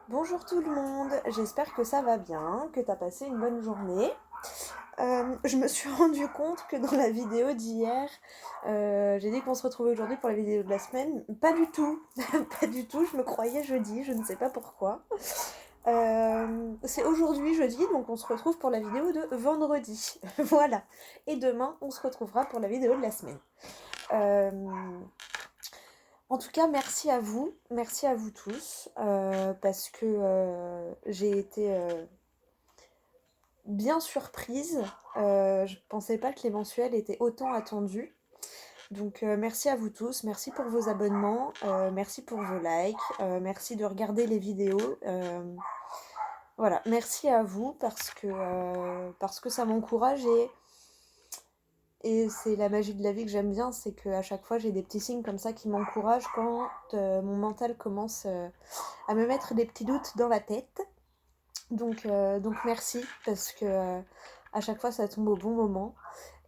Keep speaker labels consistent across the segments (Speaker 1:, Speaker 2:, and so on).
Speaker 1: Bonjour tout le monde, j'espère que ça va bien, que t'as passé une bonne journée. Je me suis rendu compte que dans la vidéo d'hier, j'ai dit qu'on se retrouvait aujourd'hui pour la vidéo de la semaine. Pas du tout, pas du tout, je me croyais jeudi, je ne sais pas pourquoi. C'est aujourd'hui jeudi, donc on se retrouve pour la vidéo de vendredi. Voilà. Et demain, on se retrouvera pour la vidéo de la semaine. Euh, En tout cas, merci à vous tous, parce que j'ai été bien surprise. Je pensais pas que les mensuels étaient autant attendus. Donc merci à vous tous, merci pour vos abonnements, merci pour vos likes, merci de regarder les vidéos. Voilà, merci à vous parce que ça m'encourage et c'est la magie de la vie que j'aime bien, c'est qu'à chaque fois j'ai des petits signes comme ça qui m'encouragent quand mon mental commence à me mettre des petits doutes dans la tête. Donc merci parce que à chaque fois ça tombe au bon moment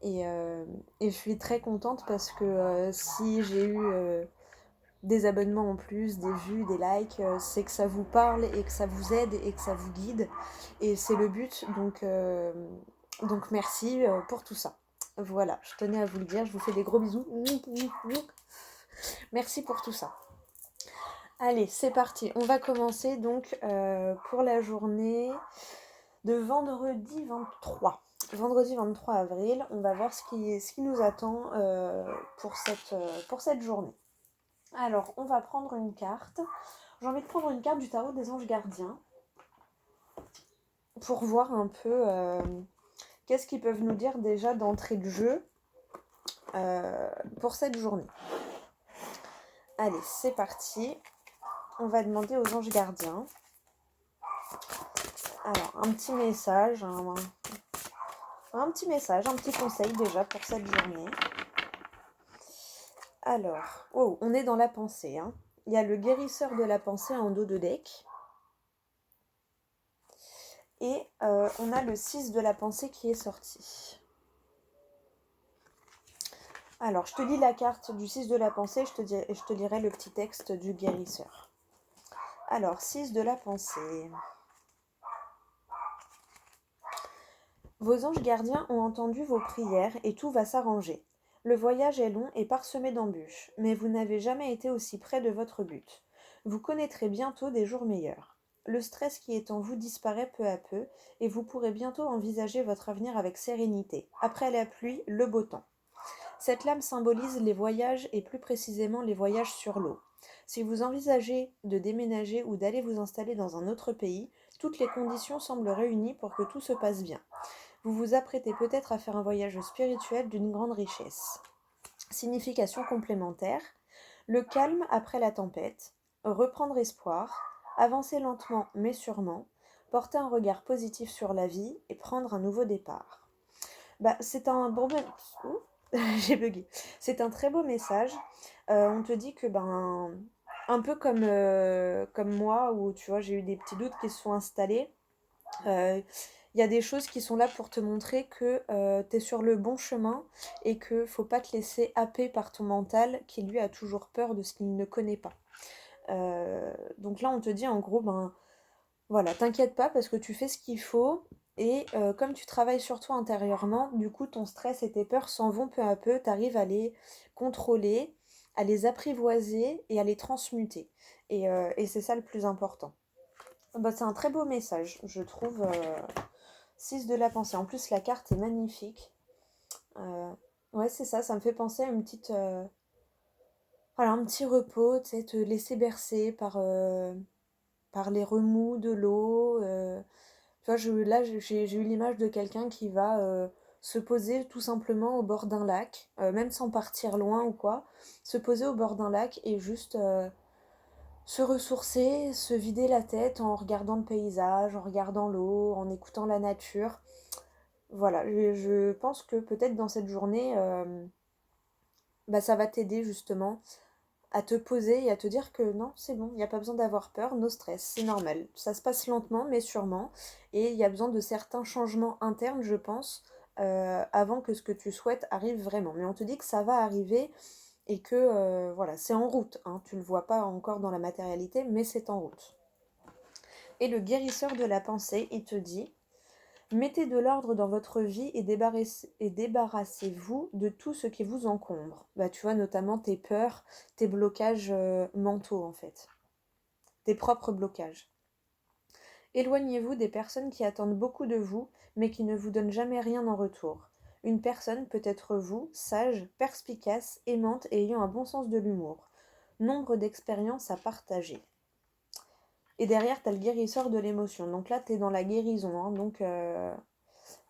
Speaker 1: et je suis très contente parce que si j'ai eu des abonnements en plus, des vues, des likes, c'est que ça vous parle et que ça vous aide et que ça vous guide et c'est le but donc merci pour tout ça. Voilà, je tenais à vous le dire, je vous fais des gros bisous. Merci pour tout ça. Allez, c'est parti. On va commencer donc pour la journée de vendredi 23. Vendredi 23 avril, on va voir ce qui nous attend pour cette journée. Alors, on va prendre une carte. J'ai envie de prendre une carte du tarot des anges gardiens pour voir un peu qu'est-ce qu'ils peuvent nous dire déjà d'entrée de jeu euh, pour cette journée. Allez, c'est parti. On va demander aux anges gardiens. Alors, un petit message, un petit message, un petit conseil déjà pour cette journée. Alors, oh, on est dans la pensée, hein. Il y a le guérisseur de la pensée en dos de deck. Et on a le 6 de la pensée qui est sorti. Alors, je te lis la carte du 6 de la pensée et je te lirai le petit texte du guérisseur. Alors, 6 de la pensée. Vos anges gardiens ont entendu vos prières et tout va s'arranger. Le voyage est long et parsemé d'embûches, mais vous n'avez jamais été aussi près de votre but. Vous connaîtrez bientôt des jours meilleurs. Le stress qui est en vous disparaît peu à peu et vous pourrez bientôt envisager votre avenir avec sérénité. Après la pluie, le beau temps. Cette lame symbolise les voyages et plus précisément les voyages sur l'eau. Si vous envisagez de déménager ou d'aller vous installer dans un autre pays, toutes les conditions semblent réunies pour que tout se passe bien. Vous vous apprêtez peut-être à faire un voyage spirituel d'une grande richesse. Signification complémentaire, le calme après la tempête, reprendre espoir, avancer lentement mais sûrement, porter un regard positif sur la vie et prendre un nouveau départ. C'est un bon... J'ai bugué. C'est un très beau message. On te dit que un peu comme moi où tu vois j'ai eu des petits doutes qui se sont installés. Il y a des choses qui sont là pour te montrer que tu es sur le bon chemin et que faut pas te laisser happer par ton mental qui lui a toujours peur de ce qu'il ne connaît pas. Donc là on te dit en gros voilà, t'inquiète pas parce que tu fais ce qu'il faut et comme tu travailles sur toi intérieurement, du coup ton stress et tes peurs s'en vont peu à peu, t'arrives à les contrôler, à les apprivoiser et à les transmuter. Et c'est ça le plus important. C'est un très beau message, je trouve. 6 de la pensée. En plus, la carte est magnifique. Euh, ouais, c'est ça, ça me fait penser à une petite. Voilà, un petit repos, tu sais, te laisser bercer par les remous de l'eau. Tu vois, j'ai eu l'image de quelqu'un qui va se poser tout simplement au bord d'un lac, même sans partir loin ou quoi, se poser au bord d'un lac et juste se ressourcer, se vider la tête en regardant le paysage, en regardant l'eau, en écoutant la nature. Voilà, je pense que peut-être dans cette journée, ça va t'aider justement à te poser et à te dire que non, c'est bon, il n'y a pas besoin d'avoir peur, no stress, c'est normal. Ça se passe lentement mais sûrement et il y a besoin de certains changements internes, je pense, avant que ce que tu souhaites arrive vraiment. Mais on te dit que ça va arriver et que voilà, c'est en route, hein. Tu ne le vois pas encore dans la matérialité, mais c'est en route. Et le guérisseur de la pensée, il te dit: mettez de l'ordre dans votre vie et débarrassez-vous de tout ce qui vous encombre. Bah, tu vois, notamment tes peurs, tes blocages mentaux, en fait. Tes propres blocages. Éloignez-vous des personnes qui attendent beaucoup de vous, mais qui ne vous donnent jamais rien en retour. Une personne peut être vous, sage, perspicace, aimante et ayant un bon sens de l'humour. Nombre d'expériences à partager. Et derrière, tu as le guérisseur de l'émotion. Donc là, tu es dans la guérison. Hein. Donc,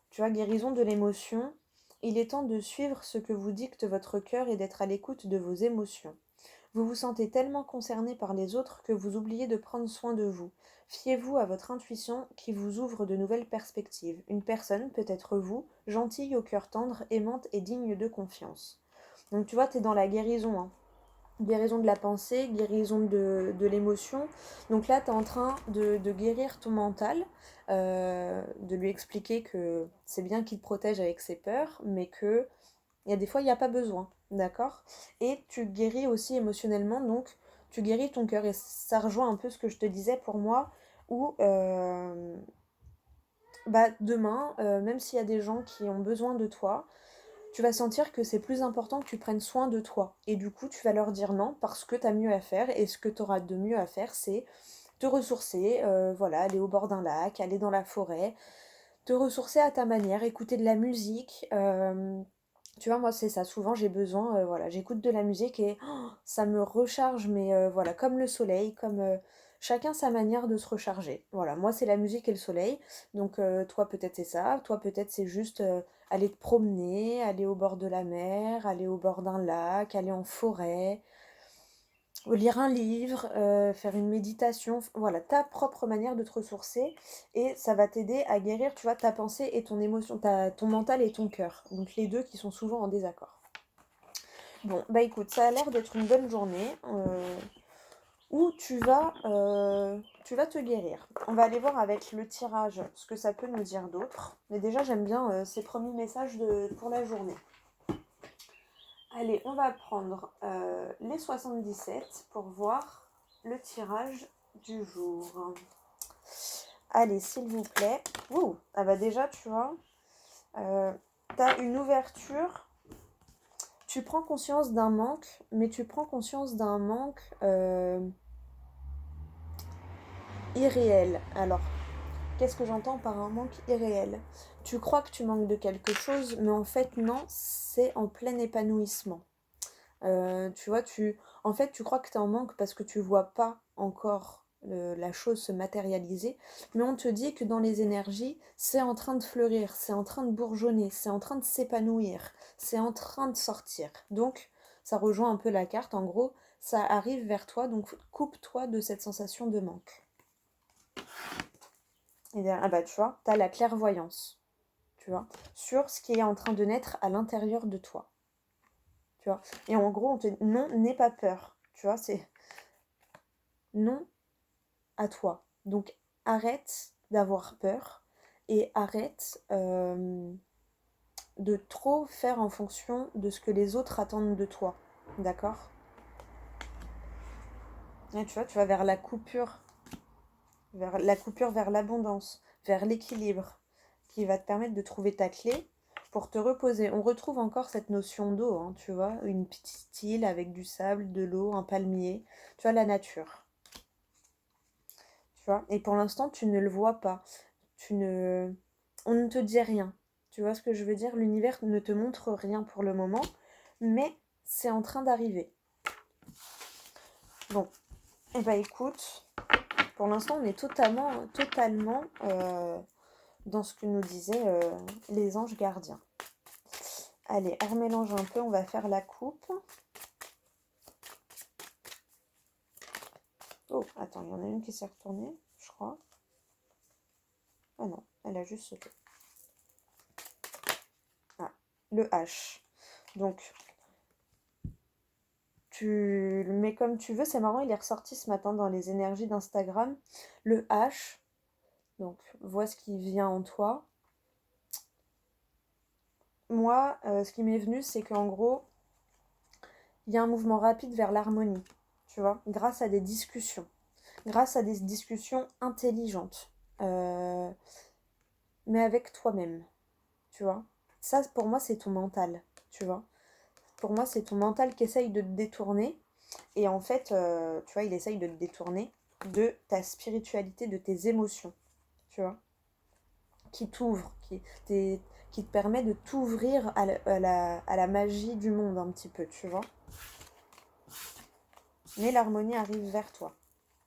Speaker 1: tu vois, guérison de l'émotion. Il est temps de suivre ce que vous dicte votre cœur et d'être à l'écoute de vos émotions. Vous vous sentez tellement concerné par les autres que vous oubliez de prendre soin de vous. Fiez-vous à votre intuition qui vous ouvre de nouvelles perspectives. Une personne peut être vous, gentille au cœur tendre, aimante et digne de confiance. Donc tu vois, tu es dans la guérison. Hein. Guérison de la pensée, guérison de l'émotion. Donc là, tu es en train de guérir ton mental, de lui expliquer que c'est bien qu'il te protège avec ses peurs, mais que il y a des fois, il n'y a pas besoin, d'accord? Et tu guéris aussi émotionnellement, donc tu guéris ton cœur. Et ça rejoint un peu ce que je te disais pour moi, où bah, demain, même s'il y a des gens qui ont besoin de toi, tu vas sentir que c'est plus important que tu prennes soin de toi. Et du coup, tu vas leur dire non parce que tu as mieux à faire. Et ce que tu auras de mieux à faire, c'est te ressourcer, voilà, aller au bord d'un lac, aller dans la forêt, te ressourcer à ta manière, écouter de la musique. Tu vois, moi, c'est ça. Souvent, j'ai besoin, voilà, j'écoute de la musique et ça me recharge, mais voilà, comme le soleil, comme chacun sa manière de se recharger. Voilà, moi, c'est la musique et le soleil. Donc, toi, peut-être c'est ça. Toi, peut-être c'est juste aller te promener, aller au bord de la mer, aller au bord d'un lac, aller en forêt, lire un livre, faire une méditation, voilà, ta propre manière de te ressourcer et ça va t'aider à guérir, tu vois, ta pensée et ton émotion, ton mental et ton cœur. Donc les deux qui sont souvent en désaccord. Bon, bah écoute, ça a l'air d'être une bonne journée où tu vas te guérir. On va aller voir avec le tirage ce que ça peut nous dire d'autre. Mais déjà, j'aime bien ces premiers messages pour la journée. Allez, on va prendre les 77 pour voir le tirage du jour. Allez, s'il vous plaît. Ouh, ah bah déjà, tu vois, t'as une ouverture. Tu prends conscience d'un manque, mais tu prends conscience d'un manque irréel. Alors, qu'est-ce que j'entends par un manque irréel? Tu crois que tu manques de quelque chose, mais en fait, non, c'est en plein épanouissement. Tu vois, en fait, tu crois que tu es en manque parce que tu vois pas encore la chose se matérialiser, mais on te dit que dans les énergies, c'est en train de fleurir, c'est en train de bourgeonner, c'est en train de s'épanouir, c'est en train de sortir. Donc, ça rejoint un peu la carte, en gros, ça arrive vers toi, donc coupe-toi de cette sensation de manque. Et bien, ah bah tu vois, tu as la clairvoyance, tu vois, sur ce qui est en train de naître à l'intérieur de toi. Tu vois. Et en gros, on te dit non, n'aie pas peur. Tu vois, c'est non à toi. Donc arrête d'avoir peur et arrête de trop faire en fonction de ce que les autres attendent de toi. D'accord? Et tu vois, tu vas vers l'abondance, vers l'équilibre, qui va te permettre de trouver ta clé pour te reposer. On retrouve encore cette notion d'eau, hein, tu vois, une petite île avec du sable, de l'eau, un palmier, tu vois, la nature. Tu vois, et pour l'instant, tu ne le vois pas. On ne te dit rien. Tu vois ce que je veux dire? L'univers ne te montre rien pour le moment, mais c'est en train d'arriver. Bon, et bah écoute, pour l'instant, on est totalement dans ce que nous disaient les anges gardiens. Allez, on remélange un peu, on va faire la coupe. Oh, attends, il y en a une qui s'est retournée, je crois. Ah non, elle a juste sauté. Ah, le H. Donc, tu le mets comme tu veux. C'est marrant, il est ressorti ce matin dans les énergies d'Instagram. Le H. Donc, vois ce qui vient en toi. Moi, ce qui m'est venu, c'est qu'en gros, il y a un mouvement rapide vers l'harmonie. Tu vois, grâce à des discussions. grâce à des discussions intelligentes, mais avec toi-même, tu vois. Ça, pour moi, c'est ton mental, tu vois. Pour moi, c'est ton mental qui essaye de te détourner. Et en fait, tu vois, il essaye de te détourner de ta spiritualité, de tes émotions, tu vois. Qui t'ouvre, qui te permet de t'ouvrir à la magie du monde un petit peu, tu vois. Mais l'harmonie arrive vers toi.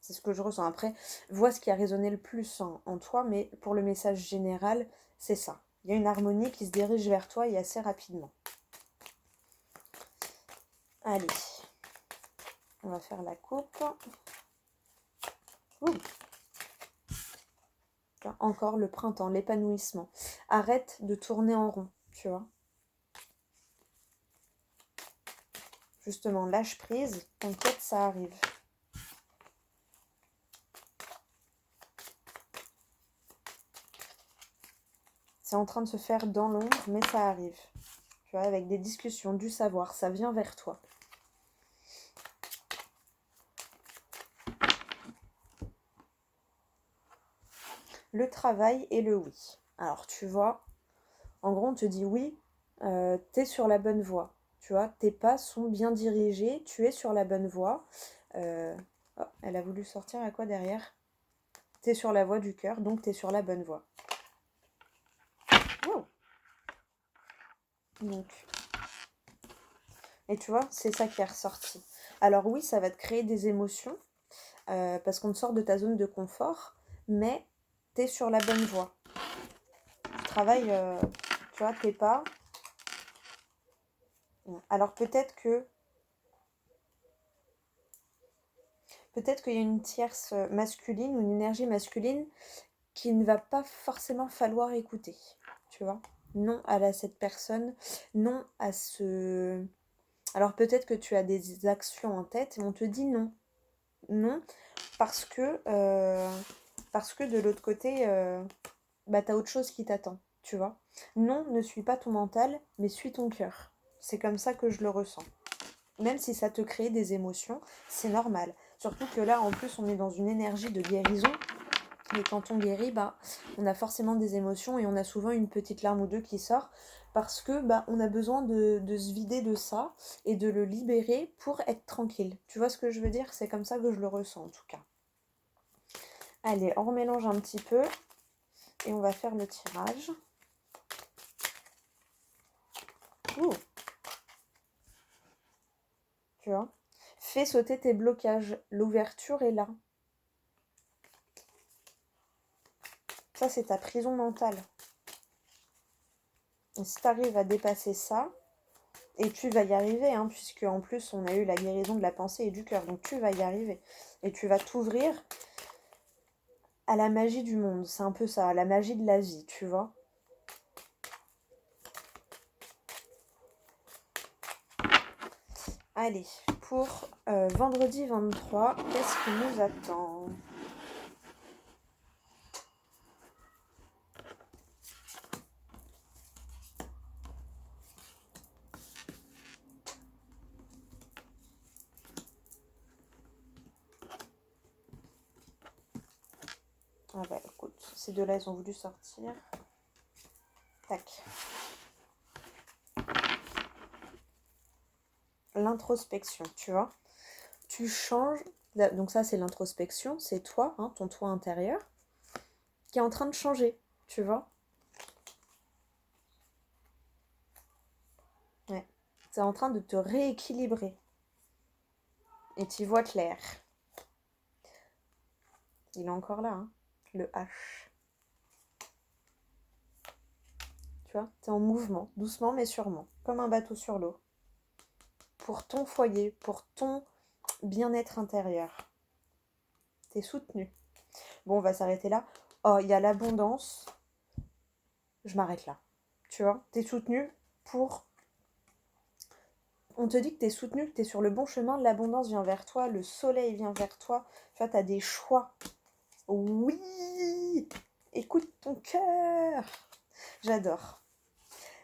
Speaker 1: C'est ce que je ressens. Après, vois ce qui a résonné le plus en toi, mais pour le message général, c'est ça. Il y a une harmonie qui se dirige vers toi et assez rapidement. Allez, on va faire la coupe. Ouh. Encore le printemps, l'épanouissement. Arrête de tourner en rond, tu vois. Justement, lâche prise, t'inquiète, ça arrive. C'est en train de se faire dans l'ombre, mais ça arrive. Tu vois, avec des discussions, du savoir, ça vient vers toi. Le travail et le oui. Alors, tu vois, en gros, on te dit oui, t'es sur la bonne voie. Tu vois, tes pas sont bien dirigés, tu es sur la bonne voie. Oh, elle a voulu sortir à quoi derrière? T'es sur la voie du cœur, donc t'es sur la bonne voie. Wow. Donc, et tu vois, c'est ça qui est ressorti. Alors oui, ça va te créer des émotions, parce qu'on te sort de ta zone de confort, mais t'es sur la bonne voie. Tu travailles, tu vois, tes pas. Alors peut-être qu'il y a une tierce masculine ou une énergie masculine qu'il ne va pas forcément falloir écouter, tu vois. Non cette personne, non à ce... Alors peut-être que tu as des actions en tête et on te dit non. Non, parce que, de l'autre côté, bah, t'as autre chose qui t'attend, tu vois. Non, ne suis pas ton mental, mais suis ton cœur. C'est comme ça que je le ressens. Même si ça te crée des émotions, c'est normal. Surtout que là, en plus, on est dans une énergie de guérison. Et quand on guérit, bah, on a forcément des émotions et on a souvent une petite larme ou deux qui sort parce que bah, on a besoin de se vider de ça et de le libérer pour être tranquille. Tu vois ce que je veux dire? C'est comme ça que je le ressens en tout cas. Allez, on remélange un petit peu et on va faire le tirage. Ouh. Tu vois? Fais sauter tes blocages. L'ouverture est là. Ça, c'est ta prison mentale. Et si tu arrives à dépasser ça, et tu vas y arriver, hein, puisque en plus, on a eu la guérison de la pensée et du cœur. Donc, tu vas y arriver. Et tu vas t'ouvrir à la magie du monde. C'est un peu ça, à la magie de la vie, tu vois. Allez, pour vendredi 23, qu'est-ce qui nous attend ? Ah bah écoute, ces deux-là, ils ont voulu sortir. Tac. L'introspection, tu vois. Tu changes. Donc ça, c'est l'introspection. C'est toi, hein, ton toi intérieur, qui est en train de changer, tu vois. Ouais. C'est en train de te rééquilibrer. Et tu vois clair. Il est encore là, hein, le H. Tu vois, t'es en mouvement, doucement mais sûrement, comme un bateau sur l'eau. Pour ton foyer, pour ton bien-être intérieur. T'es soutenu. Bon, on va s'arrêter là. Oh, il y a l'abondance. Je m'arrête là. Tu vois, t'es soutenu pour... On te dit que t'es soutenu, que t'es sur le bon chemin, l'abondance vient vers toi, le soleil vient vers toi. Tu vois, t'as des choix. Oui! Écoute ton cœur! J'adore.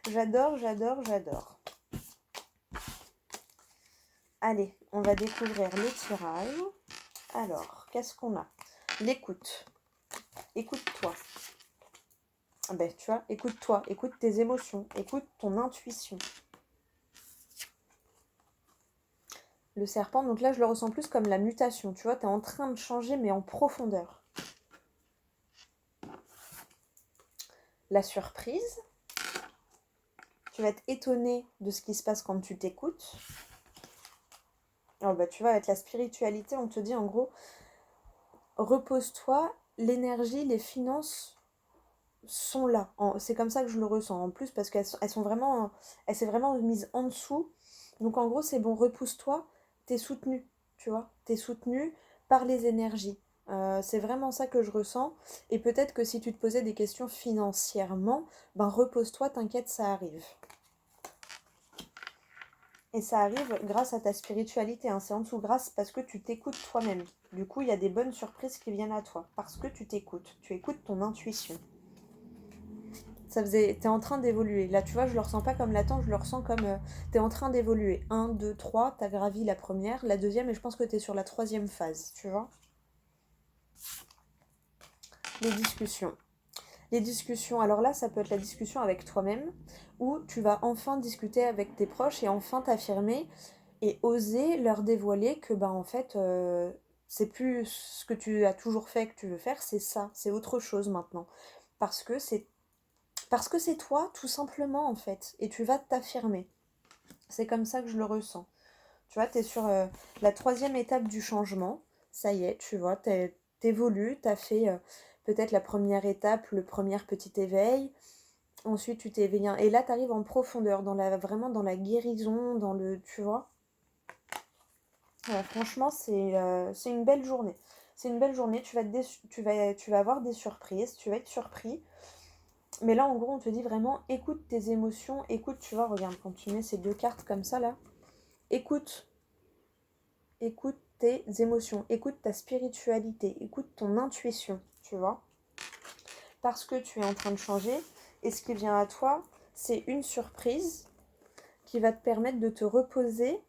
Speaker 1: J'adore, j'adore, j'adore. Allez, on va découvrir le tirage. Alors, qu'est-ce qu'on a? L'écoute. Écoute-toi. Ben, tu vois, écoute-toi, écoute tes émotions, écoute ton intuition. Le serpent, donc là, je le ressens plus comme la mutation. Tu vois, tu es en train de changer, mais en profondeur. La surprise. Tu vas être étonné de ce qui se passe quand tu t'écoutes. Alors, bah, tu vois, avec la spiritualité, on te dit en gros, repose-toi, l'énergie, les finances sont là. C'est comme ça que je le ressens. En plus, parce qu'elles sont vraiment, elle s'est vraiment mise en dessous. Donc en gros, c'est bon, repousse-toi, t'es soutenu, tu vois. T'es soutenu par les énergies. C'est vraiment ça que je ressens. Et peut-être que si tu te posais des questions financièrement, ben repose-toi, t'inquiète, ça arrive. Et ça arrive grâce à ta spiritualité, hein. C'est en dessous, grâce parce que tu t'écoutes toi-même. Du coup, il y a des bonnes surprises qui viennent à toi. Parce que tu t'écoutes. Tu écoutes ton intuition. T'es en train d'évoluer. Là, tu vois, je le ressens pas comme l'attente, je le ressens comme t'es en train d'évoluer. 1, 2, 3, t'as gravi la première, la deuxième, et je pense que t'es sur la troisième phase, tu vois. Les discussions. Les discussions, alors là, ça peut être la discussion avec toi-même, où tu vas enfin discuter avec tes proches et enfin t'affirmer et oser leur dévoiler que, bah, en fait, c'est plus ce que tu as toujours fait que tu veux faire, c'est ça, c'est autre chose maintenant. Parce que c'est Parce que c'est toi, tout simplement, en fait. Et tu vas t'affirmer. C'est comme ça que je le ressens. Tu vois, tu es sur la troisième étape du changement. Ça y est, tu vois, t'évolues, t'as fait peut-être la première étape, le premier petit éveil. Ensuite, tu t'es éveillé. Et là, tu arrives en profondeur, vraiment dans la guérison, dans le... Tu vois. Franchement, c'est une belle journée. C'est une belle journée. Tu vas avoir des surprises. Tu vas être surpris. Mais là, en gros, on te dit vraiment, écoute tes émotions, écoute, tu vois, regarde, quand tu mets ces deux cartes comme ça, là, écoute, écoute tes émotions, écoute ta spiritualité, écoute ton intuition, tu vois, parce que tu es en train de changer, et ce qui vient à toi, c'est une surprise qui va te permettre de te reposer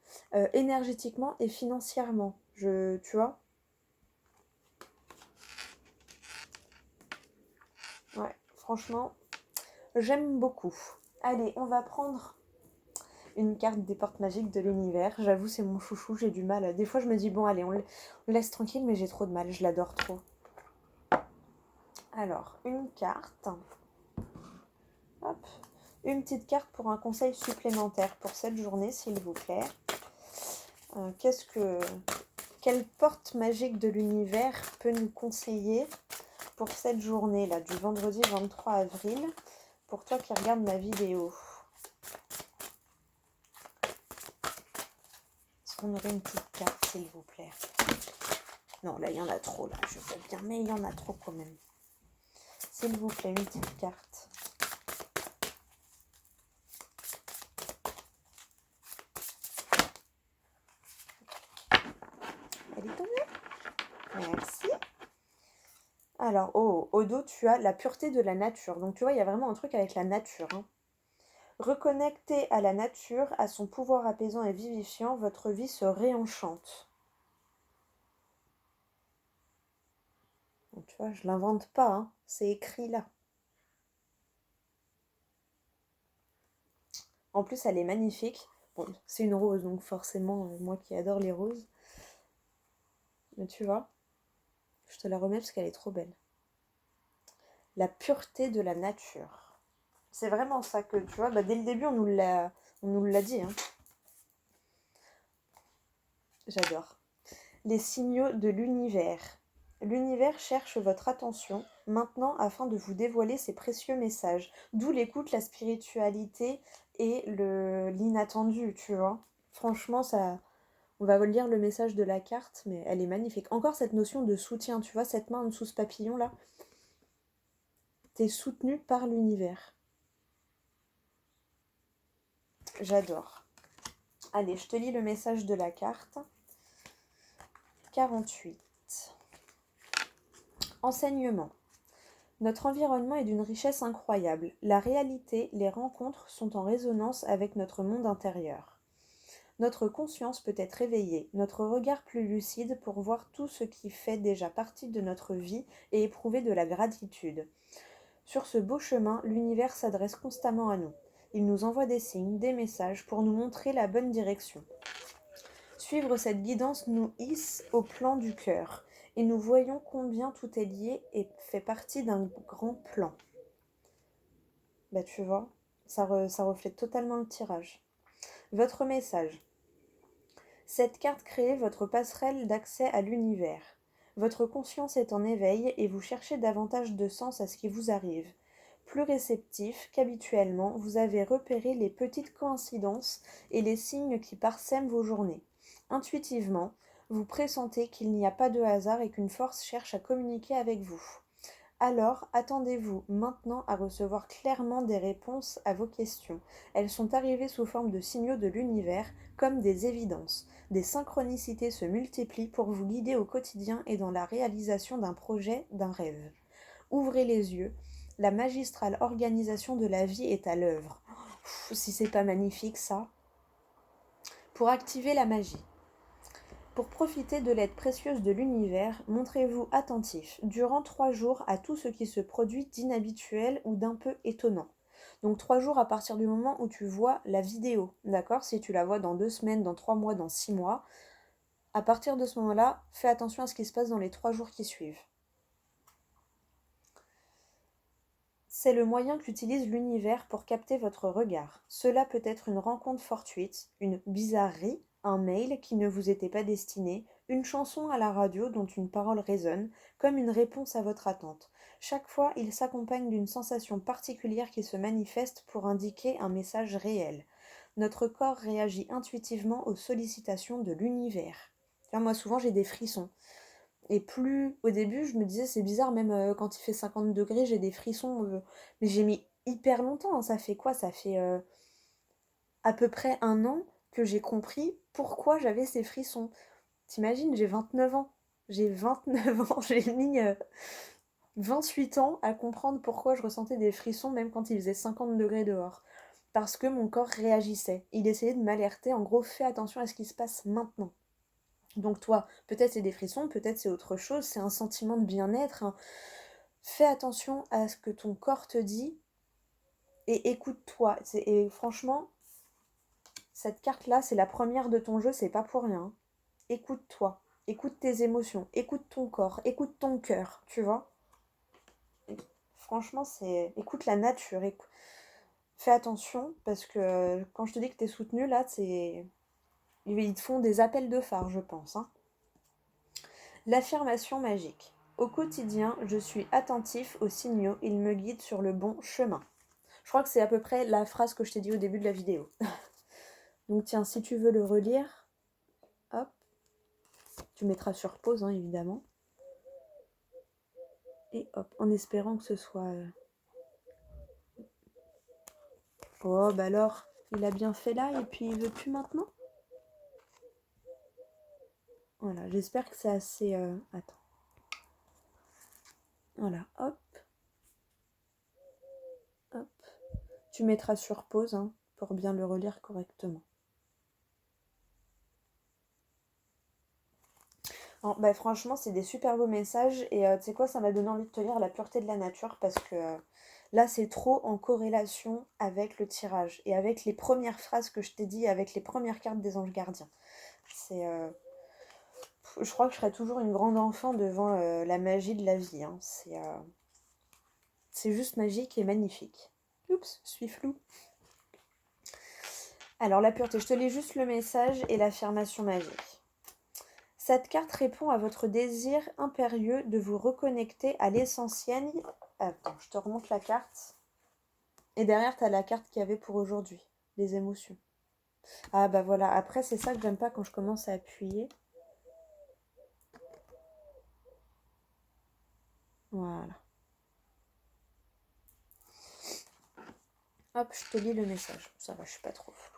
Speaker 1: énergétiquement et financièrement, tu vois. Ouais, franchement, j'aime beaucoup. Allez, on va prendre une carte des portes magiques de l'univers. J'avoue, c'est mon chouchou, j'ai du mal. Des fois, je me dis, bon, allez, on le laisse tranquille, mais j'ai trop de mal, je l'adore trop. Alors, une carte. Hop. Une petite carte pour un conseil supplémentaire pour cette journée, s'il vous plaît. Quelle porte magique de l'univers peut nous conseiller pour cette journée-là, du vendredi 23 avril, pour toi qui regardes ma vidéo? Est-ce qu'on aurait une petite carte, s'il vous plaît? Non, là, il y en a trop, là, je veux bien, mais il y en a trop quand même. S'il vous plaît, une petite carte. Elle est tombée. Merci. Alors, au dos, tu as la pureté de la nature. Donc, tu vois, il y a vraiment un truc avec la nature, hein. Reconnecté à la nature, à son pouvoir apaisant et vivifiant, votre vie se réenchante. Donc, tu vois, je l'invente pas, hein. C'est écrit là. En plus, elle est magnifique. Bon, c'est une rose, donc forcément, moi qui adore les roses. Mais tu vois, je te la remets parce qu'elle est trop belle. La pureté de la nature. C'est vraiment ça que, tu vois, bah, dès le début, on nous l'a dit, hein. J'adore. Les signaux de l'univers. L'univers cherche votre attention maintenant afin de vous dévoiler ses précieux messages. D'où l'écoute, la spiritualité et l'inattendu, tu vois. Franchement, ça, on va lire le message de la carte, mais elle est magnifique. Encore cette notion de soutien, tu vois, cette main en dessous ce papillon-là. T'es soutenu par l'univers. J'adore. Allez, je te lis le message de la carte. 48. Enseignement. Notre environnement est d'une richesse incroyable. La réalité, les rencontres sont en résonance avec notre monde intérieur. Notre conscience peut être éveillée, notre regard plus lucide pour voir tout ce qui fait déjà partie de notre vie et éprouver de la gratitude. Sur ce beau chemin, l'univers s'adresse constamment à nous. Il nous envoie des signes, des messages pour nous montrer la bonne direction. Suivre cette guidance nous hisse au plan du cœur, et nous voyons combien tout est lié et fait partie d'un grand plan. Bah tu vois, ça reflète totalement le tirage. Votre message. Cette carte crée votre passerelle d'accès à l'univers. Votre conscience est en éveil et vous cherchez davantage de sens à ce qui vous arrive. Plus réceptif qu'habituellement, vous avez repéré les petites coïncidences et les signes qui parsèment vos journées. Intuitivement, vous pressentez qu'il n'y a pas de hasard et qu'une force cherche à communiquer avec vous. Alors, attendez-vous maintenant à recevoir clairement des réponses à vos questions. Elles sont arrivées sous forme de signaux de l'univers, comme des évidences. Des synchronicités se multiplient pour vous guider au quotidien et dans la réalisation d'un projet, d'un rêve. Ouvrez les yeux, la magistrale organisation de la vie est à l'œuvre. Si c'est pas magnifique ça. Pour activer la magie. Pour profiter de l'aide précieuse de l'univers, montrez-vous attentif durant 3 jours à tout ce qui se produit d'inhabituel ou d'un peu étonnant. Donc 3 jours à partir du moment où tu vois la vidéo, d'accord? Si tu la vois dans 2 semaines, dans 3 mois, dans 6 mois, à partir de ce moment-là, fais attention à ce qui se passe dans les 3 jours qui suivent. C'est le moyen qu'utilise l'univers pour capter votre regard. Cela peut être une rencontre fortuite, une bizarrerie, un mail qui ne vous était pas destiné, une chanson à la radio dont une parole résonne, comme une réponse à votre attente. Chaque fois, il s'accompagne d'une sensation particulière qui se manifeste pour indiquer un message réel. Notre corps réagit intuitivement aux sollicitations de l'univers. Moi, souvent, j'ai des frissons. Et plus, au début, je me disais, c'est bizarre, même quand il fait 50 degrés, j'ai des frissons. Mais j'ai mis hyper longtemps, hein. Ça fait quoi? Ça fait à peu près 1 an que j'ai compris pourquoi j'avais ces frissons. T'imagines, j'ai 29 ans. J'ai 29 ans, j'ai mis 28 ans à comprendre pourquoi je ressentais des frissons même quand il faisait 50 degrés dehors. Parce que mon corps réagissait. Il essayait de m'alerter, en gros, fais attention à ce qui se passe maintenant. Donc toi, peut-être c'est des frissons, peut-être c'est autre chose, c'est un sentiment de bien-être. Hein. Fais attention à ce que ton corps te dit et écoute-toi. Et franchement, cette carte-là, c'est la première de ton jeu, c'est pas pour rien. Écoute-toi, écoute tes émotions, écoute ton corps, écoute ton cœur, tu vois. Franchement, écoute la nature, fais attention parce que quand je te dis que t'es soutenu, là, ils te font des appels de phare, je pense. Hein. L'affirmation magique. Au quotidien, je suis attentif aux signaux, ils me guident sur le bon chemin. Je crois que c'est à peu près la phrase que je t'ai dit au début de la vidéo. Donc tiens, si tu veux le relire, hop, tu mettras sur pause, hein, évidemment. Et hop, en espérant que ce soit... Oh, bah alors, il a bien fait là et puis il veut plus maintenant. Voilà, j'espère que c'est assez... Attends. Voilà, hop. Hop. Tu mettras sur pause, hein, pour bien le relire correctement. Bah, franchement, c'est des super beaux messages et tu sais quoi, ça m'a donné envie de te lire La pureté de la nature parce que là, c'est trop en corrélation avec le tirage et avec les premières phrases que je t'ai dit, avec les premières cartes des anges gardiens. Je crois que je serai toujours une grande enfant devant la magie de la vie. Hein. C'est juste magique et magnifique. Oups, je suis floue. Alors, la pureté, je te lis juste le message et l'affirmation magique. Cette carte répond à votre désir impérieux de vous reconnecter à l'essentiel. Attends, je te remonte la carte. Et derrière, tu as la carte qu'il y avait pour aujourd'hui, les émotions. Ah bah voilà, après c'est ça que j'aime pas quand je commence à appuyer. Voilà. Hop, je te lis le message. Ça va, je suis pas trop floue.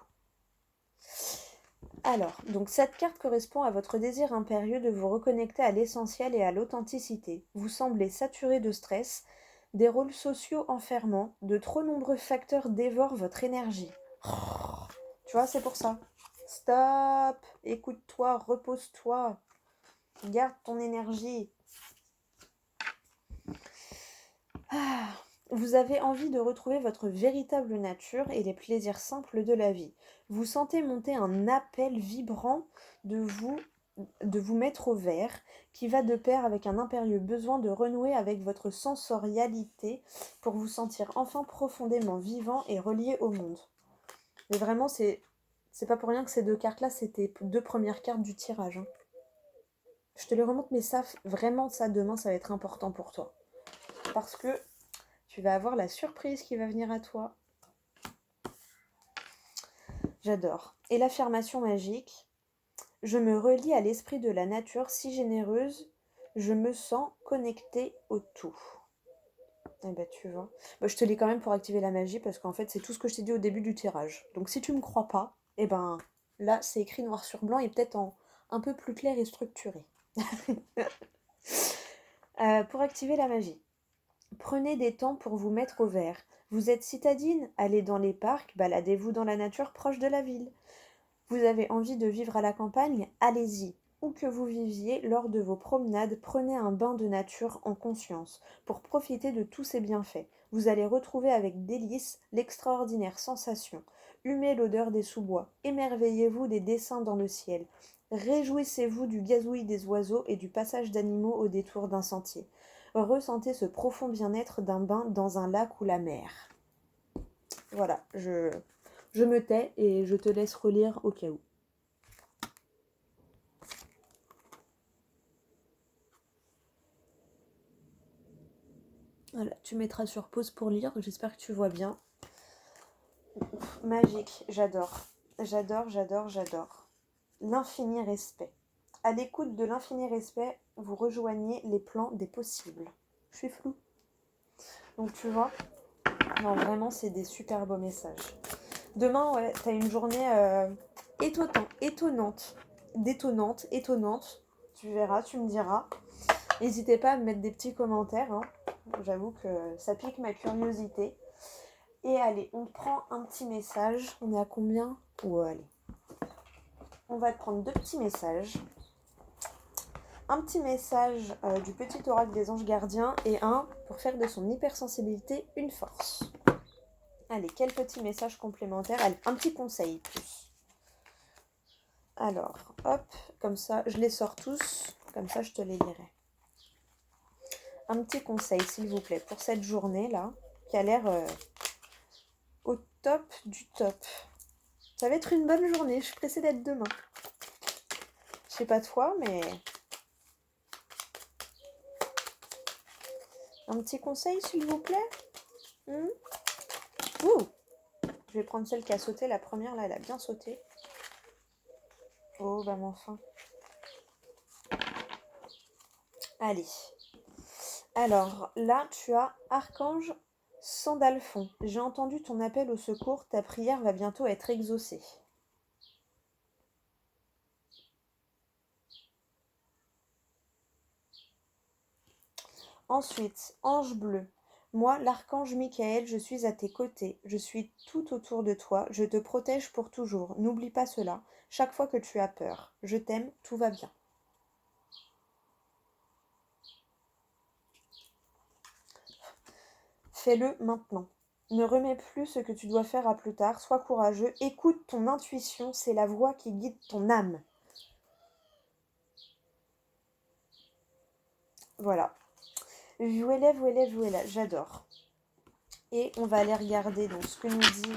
Speaker 1: Alors, donc cette carte correspond à votre désir impérieux de vous reconnecter à l'essentiel et à l'authenticité. Vous semblez saturé de stress, des rôles sociaux enfermants, de trop nombreux facteurs dévorent votre énergie. Tu vois, c'est pour ça. Stop. Écoute-toi, repose-toi. Garde ton énergie. Vous avez envie de retrouver votre véritable nature et les plaisirs simples de la vie. Vous sentez monter un appel vibrant de vous mettre au vert, qui va de pair avec un impérieux besoin de renouer avec votre sensorialité pour vous sentir enfin profondément vivant et relié au monde. Mais vraiment, c'est pas pour rien que ces deux cartes-là, c'était 2 premières cartes du tirage, hein. Je te les remonte, mais ça, vraiment, ça, demain, ça va être important pour toi. Parce que tu vas avoir la surprise qui va venir à toi. J'adore. Et l'affirmation magique. Je me relie à l'esprit de la nature si généreuse, je me sens connectée au tout. Eh ben tu vois. Bah, je te lis quand même pour activer la magie parce qu'en fait c'est tout ce que je t'ai dit au début du tirage. Donc si tu me crois pas, eh ben là c'est écrit noir sur blanc et peut-être en un peu plus clair et structuré. Pour activer la magie. Prenez des temps pour vous mettre au vert. Vous êtes citadine, allez dans les parcs, baladez-vous dans la nature proche de la ville. Vous avez envie de vivre à la campagne? Allez-y. Où que vous viviez, lors de vos promenades, prenez un bain de nature en conscience pour profiter de tous ses bienfaits. Vous allez retrouver avec délice l'extraordinaire sensation. Humez l'odeur des sous-bois. Émerveillez-vous des dessins dans le ciel. Réjouissez-vous du gazouillis des oiseaux et du passage d'animaux au détour d'un sentier. Ressentez ce profond bien-être d'un bain dans un lac ou la mer. Voilà, je me tais et je te laisse relire au cas où. Voilà, tu mettras sur pause pour lire, j'espère que tu vois bien. Magique, j'adore. J'adore, j'adore, j'adore. L'infini respect. À l'écoute de l'infini respect, vous rejoignez les plans des possibles. Je suis floue. Donc tu vois, non vraiment c'est des super beaux messages. Demain, ouais, t'as une journée étonnante. Tu verras, tu me diras. N'hésitez pas à me mettre des petits commentaires, hein. J'avoue que ça pique ma curiosité. Et allez, on prend un petit message. On est à combien? Ouais, allez. On va te prendre 2 petits messages. Un petit message du petit oracle des anges gardiens et un pour faire de son hypersensibilité une force. Allez, quel petit message complémentaire? Allez, un petit conseil plus. Alors, hop, comme ça, je les sors tous. Comme ça, je te les lirai. Un petit conseil, s'il vous plaît, pour cette journée-là, qui a l'air au top du top. Ça va être une bonne journée, je suis pressée d'être demain. Je sais pas toi, mais... Un petit conseil, s'il vous plaît. Ouh. Je vais prendre celle qui a sauté, la première, là, elle a bien sauté. Oh, bah enfin. Allez. Alors, là, tu as Archange Sandalphon. J'ai entendu ton appel au secours, ta prière va bientôt être exaucée. Ensuite, Ange bleu. Moi, l'archange Michael, je suis à tes côtés, je suis tout autour de toi, je te protège pour toujours. N'oublie pas cela, chaque fois que tu as peur. Je t'aime, tout va bien. Fais-le maintenant. Ne remets plus ce que tu dois faire à plus tard, sois courageux, écoute ton intuition, c'est la voix qui guide ton âme. Voilà. Voilà, j'adore. Et on va aller regarder donc ce que nous dit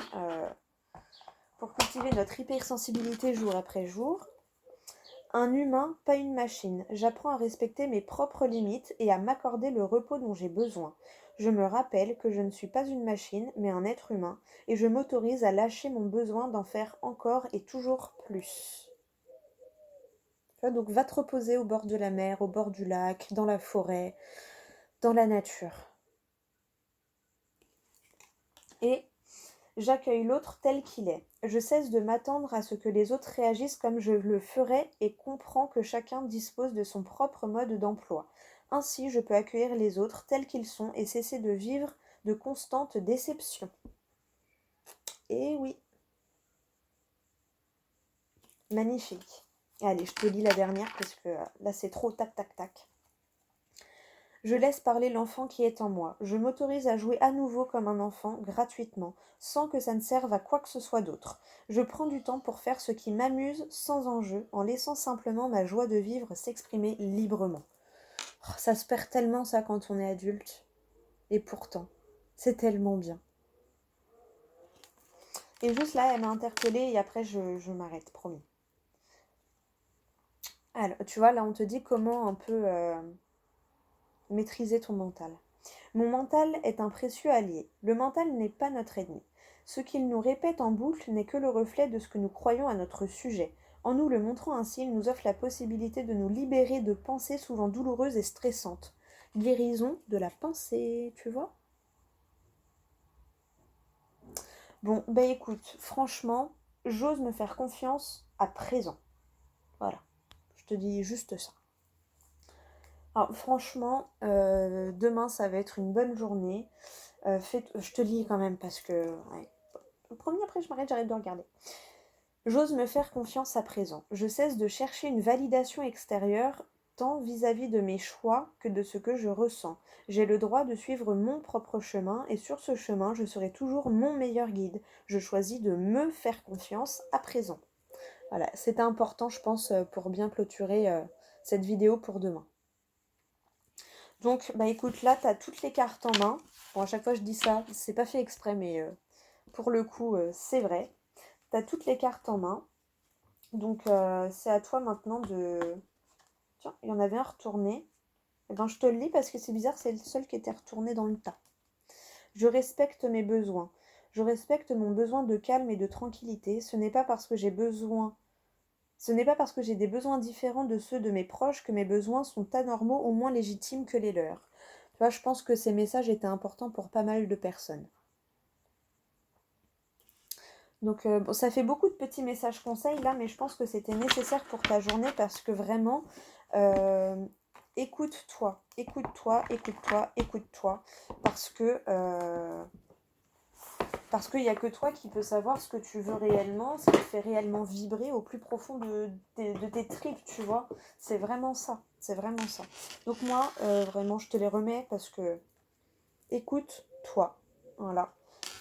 Speaker 1: pour cultiver notre hypersensibilité jour après jour. Un humain, pas une machine. J'apprends à respecter mes propres limites et à m'accorder le repos dont j'ai besoin. Je me rappelle que je ne suis pas une machine, mais un être humain, et je m'autorise à lâcher mon besoin d'en faire encore et toujours plus. Donc va te reposer au bord de la mer, au bord du lac, dans la forêt, dans la nature. Et j'accueille l'autre tel qu'il est. Je cesse de m'attendre à ce que les autres réagissent comme je le ferais et comprends que chacun dispose de son propre mode d'emploi. Ainsi, je peux accueillir les autres tels qu'ils sont et cesser de vivre de constantes déceptions. Et oui. Magnifique. Allez, je te lis la dernière parce que là c'est trop tac tac tac. Je laisse parler l'enfant qui est en moi. Je m'autorise à jouer à nouveau comme un enfant, gratuitement, sans que ça ne serve à quoi que ce soit d'autre. Je prends du temps pour faire ce qui m'amuse sans enjeu, en laissant simplement ma joie de vivre s'exprimer librement. Oh, ça se perd tellement ça quand on est adulte. Et pourtant, c'est tellement bien. Et juste là, elle m'a interpellée et après je m'arrête, promis. Alors, tu vois, là on te dit comment un peu maîtriser ton mental. Mon mental est un précieux allié. Le mental n'est pas notre ennemi. Ce qu'il nous répète en boucle n'est que le reflet de ce que nous croyons à notre sujet. En nous le montrant ainsi, il nous offre la possibilité de nous libérer de pensées souvent douloureuses et stressantes. Guérison de la pensée, tu vois? Bon, bah écoute, franchement, j'ose me faire confiance à présent. Voilà, je te dis juste ça. Alors franchement, demain ça va être une bonne journée. Je te lis quand même parce que... ouais. Le premier, après je m'arrête, j'arrête de regarder. J'ose me faire confiance à présent. Je cesse de chercher une validation extérieure, tant vis-à-vis de mes choix que de ce que je ressens. J'ai le droit de suivre mon propre chemin et sur ce chemin, je serai toujours mon meilleur guide. Je choisis de me faire confiance à présent. Voilà, c'est important, je pense, pour bien clôturer cette vidéo pour demain. Donc, bah écoute, là, tu as toutes les cartes en main. Bon, à chaque fois, je dis ça, c'est pas fait exprès, mais pour le coup, c'est vrai. Tu as toutes les cartes en main. Donc, c'est à toi maintenant de... Tiens, il y en avait un retourné. Eh ben, je te le lis parce que c'est bizarre, c'est le seul qui était retourné dans le tas. Je respecte mes besoins. Je respecte mon besoin de calme et de tranquillité. Ce n'est pas parce que j'ai des besoins différents de ceux de mes proches que mes besoins sont anormaux ou moins légitimes que les leurs. Tu vois, je pense que ces messages étaient importants pour pas mal de personnes. Donc, bon, ça fait beaucoup de petits messages conseils là, mais je pense que c'était nécessaire pour ta journée parce que vraiment, euh, écoute-toi, écoute-toi, écoute-toi, écoute-toi, parce qu'il n'y a que toi qui peux savoir ce que tu veux réellement, ce qui te fait réellement vibrer au plus profond de tes tripes, tu vois. C'est vraiment ça, c'est vraiment ça. Donc moi, vraiment, je te les remets parce que écoute-toi, voilà.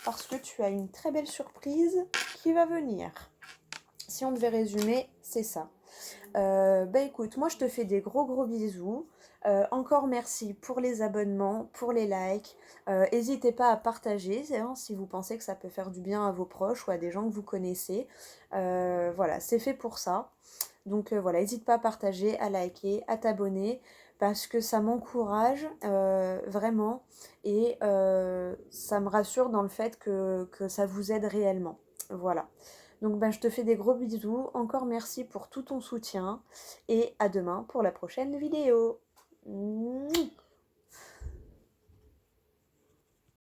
Speaker 1: Parce que tu as une très belle surprise qui va venir. Si on devait résumer, c'est ça. Bah écoute, moi je te fais des gros gros bisous. Encore merci pour les abonnements, pour les likes. N'hésitez pas à partager hein, si vous pensez que ça peut faire du bien à vos proches ou à des gens que vous connaissez. Voilà, c'est fait pour ça. Donc voilà, n'hésite pas à partager, à liker, à t'abonner parce que ça m'encourage vraiment et ça me rassure dans le fait que ça vous aide réellement. Voilà. Donc je te fais des gros bisous. Encore merci pour tout ton soutien et à demain pour la prochaine vidéo. Mouah.